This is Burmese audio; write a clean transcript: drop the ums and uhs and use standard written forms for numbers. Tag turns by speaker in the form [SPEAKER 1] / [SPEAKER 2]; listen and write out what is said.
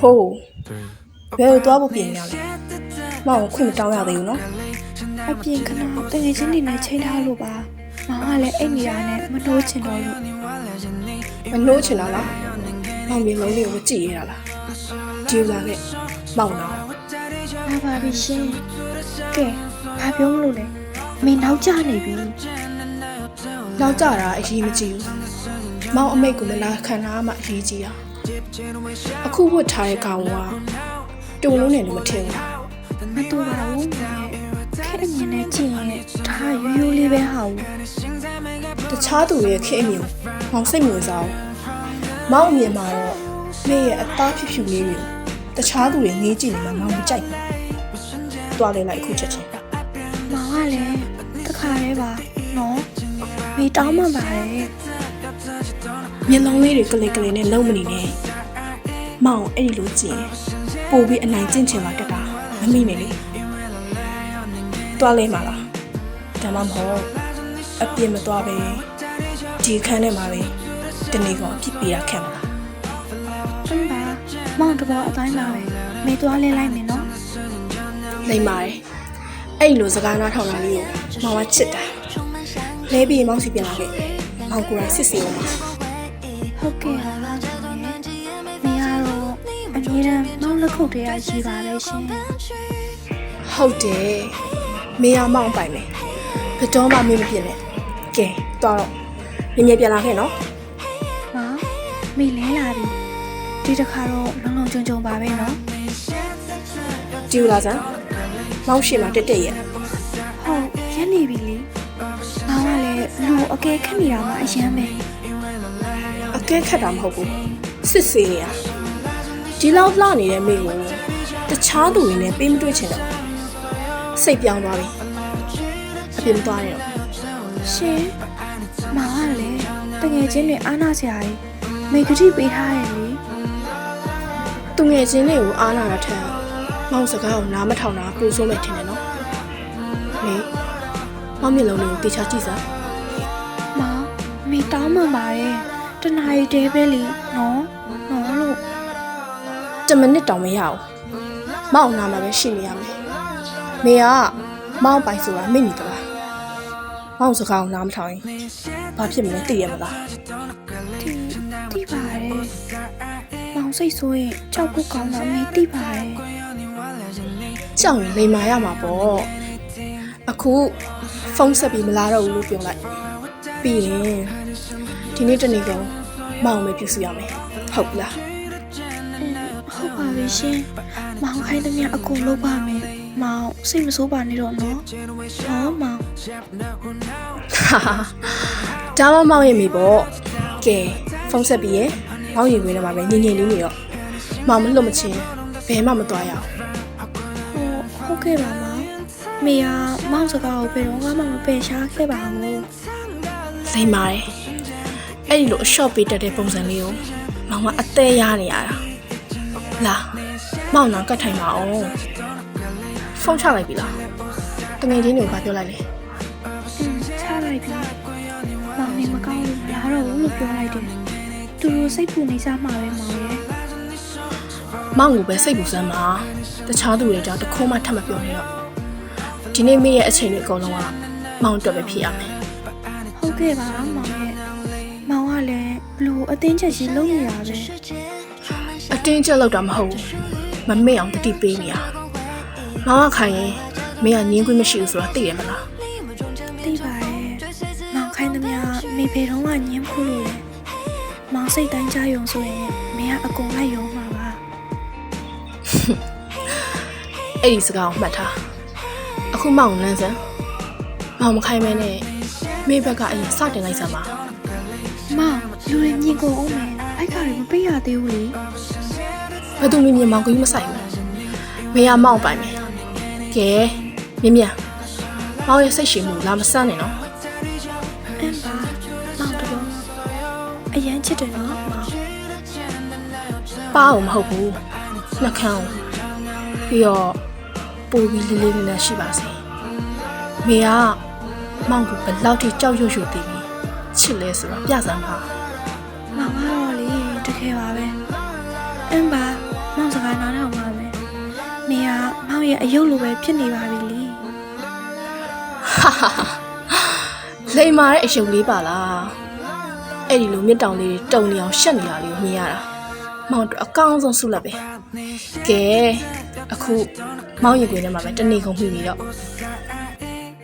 [SPEAKER 1] ဟိုးဘယ်လိုသွားဖို့ပြင်ရလဲမောင်ခွင့်မတောင်းရသေးဘူးနော်
[SPEAKER 2] အပြင်ခဏတကယ်ချင်းနေနဲ့ချိန်ထားလို့ပါမောင်ကလည်းအိတ်နေရနဲ့မနှိုးချင်တော့လို့
[SPEAKER 1] မနှိုးချင်တာလားမောင်မြေလုံးလေးကိုမကြည့်ရတာလားဒီလာခဲ့မောင်တော့
[SPEAKER 2] ဘာပါပြီရှင်ကဲဘာပြောမလို့လဲမင်းနောက်ကျနေပြီ
[SPEAKER 1] နောက်ကြတာအရေးမကြီးဘူးမောင်အမိတ်ကိုမလာခံတာမှအရေးကြီးတာအခုဝတ်ထားတဲ့ကောင်ကတုံလုံးနဲ့လည်းမထင်ဘူး
[SPEAKER 2] မတူပါဘူးခက်အမြင်နဲ့ကြည့်ရင်ဒါရိုးရိုးလေးပဲဟာဘူး
[SPEAKER 1] တခြားသူတွေရဲ့ခေအမြင်မောင်စိတ်ဝင်စားဘူးမောင်အမြင်မှာတော့မေရဲ့အသားဖြူဖြူလေးတွေတခြားသူတွေငေးကြည့်နေမှမောင်မကြိုက်ဘူးတွားလိုက်အခုချက်ချင်း
[SPEAKER 2] မောင်ကလည်းတခါတည်းပါနော်မေတောင်းမှပါတယ်
[SPEAKER 1] မျက်လုံးလေးတွေကလေးကလေးနဲ့လုံးမနေနဲ့မောင်အဲ့ဒီလိုကြည့်ရင်ပို့ပြီးအနိုင်ကျင့်ချင်လာတတ်တာမမိနဲ့လေတွားလဲမှာလားဒါမှမဟုတ်အပြစ်မတွားပဲဒီခန်းထဲမှာပဲတနေ့ကအပြစ်ပေးရခံမလား
[SPEAKER 2] အင်းပါမောင်တဘောအတိုင်းပါပဲမေသွားလဲလိုက်မယ်နော်
[SPEAKER 1] လိမ့်ပါတယ်အဲ့လိုစကားနားထောင်တာလေးကိုမောင်ကချစ်တာလဲပြီးမောင်စီပြန်လာခဲ့မောင်ကိုယ်တိုင်စစ်စီအောင်ပါ
[SPEAKER 2] ဟုတ်ကဲ့ပါမေကတော့အမြဲတမ်းမောင်လက်ခုပ်တည်းရရှိပါလေရှင်
[SPEAKER 1] ဟုတ်တယ်မေရမောင်ပိုင်မယ်ဘယ်တော့မှမေးမပြစ်နဲ့ကဲသွားတော့မြင်မြင်ပြန်လာခဲ့နော်
[SPEAKER 2] ဟာမေလဲလာပြီဒီတစ်ခါတော့လုံလုံချုံချုံပါပဲနော်
[SPEAKER 1] ဒီလိုလားစမ်းမောင်ရှိမှတက်တက်ရဲ့
[SPEAKER 2] ဟုတ်ရက်နေပြီလေမောင်ကလည်းလူအကဲခက်နေတာမှအရန်ပဲ
[SPEAKER 1] အကဲခတ်တာမဟုတ်ဘူးစစ်ဆေးနေတာဒီလောက်လှနေတဲ့မိကိုတခြားသူတွေနဲ့ပေးမတွေ့ချင်တော့စိတ်ပြောင်းသွားပြီအပြင်မသွားနဲ့တော့
[SPEAKER 2] ရှင်မောင်ကလည်းတကယ်ချင်းနဲ့အားနာစရာကြီးမေကတိပေးထားတယ်လေ
[SPEAKER 1] သူငယ်ချင်းတွေကိုအားနာတာထက်မောင်စကားကိုနားမထောင်တာပူဆိုးမဲ့ထင်တယ်နော်မေမောင်မျက်လုံးလေးကိုတေချာကြည့်စမ်း
[SPEAKER 2] မောင်မေတောင်းမှပါတယ်တနားရီတဲပဲလေနော်နော်လို့
[SPEAKER 1] 10မိနစ်တောင်မရဘူးမောင်နာမှာပဲရှိနေရမယ်မေကမောင်ပိုင်ဆိုတာမိနေသလားမောင်စကားကိုနားမထောင်ရင်ဘာဖြစ်မလဲသိရမလား
[SPEAKER 2] တိပါတယ်မောင်စိတ်ဆိုးရင်ကြောက်ဖို့ကောင်းတာမေတိပါတယ်
[SPEAKER 1] ကြောက်ရင်လိမ်မာရမှာပေါ့အခုဖုန်းဆက်ပြီးမလာတော့ဘူးလို့ပြောလိုက်ပြီးရင်ဒီနေ့တနေ့ကုန်မောင်ပဲပြုစုရမယ်ဟုတ်လား
[SPEAKER 2] ဟုတ်ပါပြီရှင်မောင်ခိုင်းသမျှအကုန်လုပ်ပါမယ်မောင်စိတ်မဆိုးပါနဲ့တော့နော်ဟောမောင်
[SPEAKER 1] ဟာဒါမှမောင်ရဲ့မိပေါ့ကဲဖုန်းဆက်ပြီးရင်မောင်ရင်ဝင်တော့မှာပဲညင်ညင်လေးနေတော့မောင်မလွတ်မချင်းဘယ်မှမသွားရအောင်
[SPEAKER 2] ဟုတ်ကဲ့ပါမောင်မေကမောင်စကားကိုဘယ်တော့မှမပယ်ရှားခဲ့ပါဘူး
[SPEAKER 1] လိမ်ပါတယ်အဲ့ဒီလိုအလျှော့ပေးတတ်တဲ့ပုံစံလေးကိုမောင်ကအသေးရနေရတာလာမောင်တော့ကတ်ထိုင်ပါအောင်ဖုန်းချလိုက်ပြီလားတငယ်ချင်းတွေကိုပြောလိုက်လေ
[SPEAKER 2] ချလိုက်ပြီမောင်နေမကောင်းလို့လာတော့ဘူးလို့ပြောလိုက်တယ်သူတို့စိတ်ပူနေကြမှာပဲမောင်ရဲ့
[SPEAKER 1] မောင်ကိုပဲစိတ်ပူစမ်းပါတခြားသူတွေကြောင့်တခိုးမှထပ်မပြောနဲ့တော့ဒီနေ့မေရဲ့အချိန်တွေအကုန်လုံးကမောင်အတွက်ပဲဖြစ်ရမယ်
[SPEAKER 2] ဟုတ်ကဲ့ပါမောင်ရဲ့မောင်ကလည်းဘလို့အတင်းချက်ကြီးလုပ်နေတာပဲ
[SPEAKER 1] အတင်းကျပ်လောက်တာမဟုတ်ဘူးမမေ့အောင်တတိပေးနေရမောင်ကခိုင်ရင်မင်းကငင်းခွင့်မရှိဘူးဆိုတာသိရမလား
[SPEAKER 2] သိပါတယ်မောင်ခိုင်းသမျှမေဖေတော့ကညင်းဖို့လို့လေမောင်စိတ်တိုင်းကြယုံဆိုရင်မင်းကအကုန်လိုက်ယုံမှာပါ
[SPEAKER 1] အဲ့ဒီစကားကိုမှတ်ထားအခုမောင်လန်းစမ်းမောင်မခိုင်းမဲနဲ့မေဘက်ကအရင်စတင်လိုက်စမ်းပါ
[SPEAKER 2] မောင်လူတွေညင်ကုန်အောင်မယ်အိုက်ခါတွေမပေးရသေးဘူးလေ
[SPEAKER 1] ဘယ်သူမြင်မြင်မောင်ကိုကြီးမဆိုင်ဘူးမေကမောင်ပိုင်မယ်ကဲမြင်မြင်မောင်ရဲ့စိတ်ရှိမှုလာမဆန်းနဲ့နော်
[SPEAKER 2] အင်းပါမောင်တော့အရန်ချစ်တယ်နော်မောင်
[SPEAKER 1] ပါအောင်မဟုတ်ဘူးနှက်ခမ်းပြီးတော့ပူပြီးလေးလေးနဲ့ရှိပါစေမေကမောင်ကိုဘယ်လောက်ထိကြောက်ရွံ့ရွံ့တည်ပြီးချစ်လဲဆိုတာပြစမ်းပါ
[SPEAKER 2] မောင်ကတော့လေတကယ်ပါပဲအ အင်းပါမောင်စကားနားထောင်ပါမယ်နေကမောင်ရဲ့အယုတ်လိုပဲဖြစ်နေပါပြီလေ
[SPEAKER 1] လိမ်မာတဲ့အယုံလေးပါလားအဲ့ဒီလိုမြစ်တောင်လေးတုံနေအောင်ရှက်နေတာလေးကိုမြင်ရတာမောင်တို့အကောင်းဆုံးဆုလက်ပဲကဲအခုမောင်ရင်ခွင်ထဲမှာပဲတနေကုန်မှီပြီးတော့